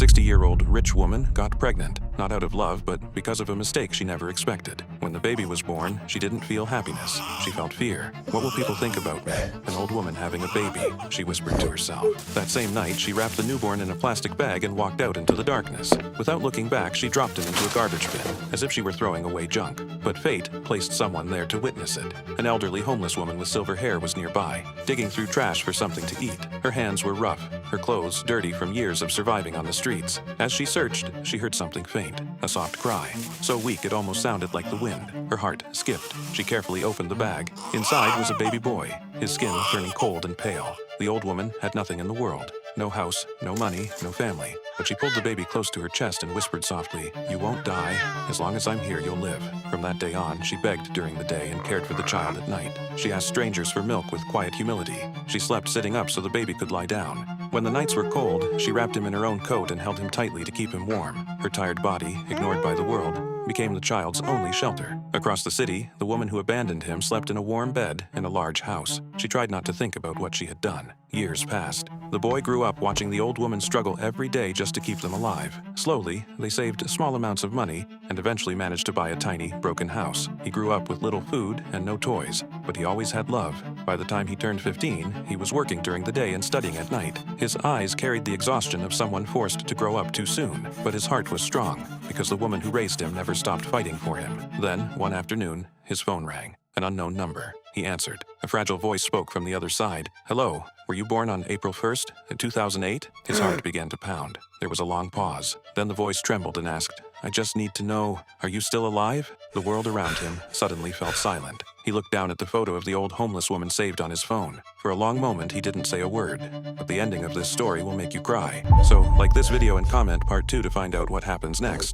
60-year-old rich woman got pregnant, not out of love, but because of a mistake she never expected. When the baby was born, she didn't feel happiness. She felt fear. What will people think about me? An old woman having a baby, she whispered to herself. That same night, she wrapped the newborn in a plastic bag and walked out into the darkness. Without looking back, she dropped him into a garbage bin, as if she were throwing away junk. But fate placed someone there to witness it. An elderly homeless woman with silver hair was nearby, digging through trash for something to eat. Her hands were rough, her clothes dirty from years of surviving on the streets. As she searched, she heard something faint, a soft cry, so weak it almost sounded like the wind. Her heart skipped. She carefully opened the bag. Inside was a baby boy, his skin turning cold and pale. The old woman had nothing in the world. No house, no money, no family. But she pulled the baby close to her chest and whispered softly, "You won't die. As long as I'm here, you'll live." From that day on, she begged during the day and cared for the child at night. She asked strangers for milk with quiet humility. She slept sitting up so the baby could lie down. When the nights were cold, she wrapped him in her own coat and held him tightly to keep him warm. Her tired body, ignored by the world, became the child's only shelter. Across the city, the woman who abandoned him slept in a warm bed in a large house. She tried not to think about what she had done. Years passed. The boy grew up watching the old woman struggle every day just to keep them alive. Slowly, they saved small amounts of money and eventually managed to buy a tiny, broken house. He grew up with little food and no toys, but he always had love. By the time he turned 15, he was working during the day and studying at night. His eyes carried the exhaustion of someone forced to grow up too soon, but his heart was strong because the woman who raised him never stopped fighting for him. Then, one afternoon, his phone rang. An unknown number. He answered. A fragile voice spoke from the other side. "Hello, were you born on April 1st, 2008? His heart began to pound. There was a long pause. Then the voice trembled and asked, "I just need to know, are you still alive?" The world around him suddenly felt silent. He looked down at the photo of the old homeless woman saved on his phone. For a long moment, he didn't say a word. But the ending of this story will make you cry. So, like this video and comment part 2 to find out what happens next.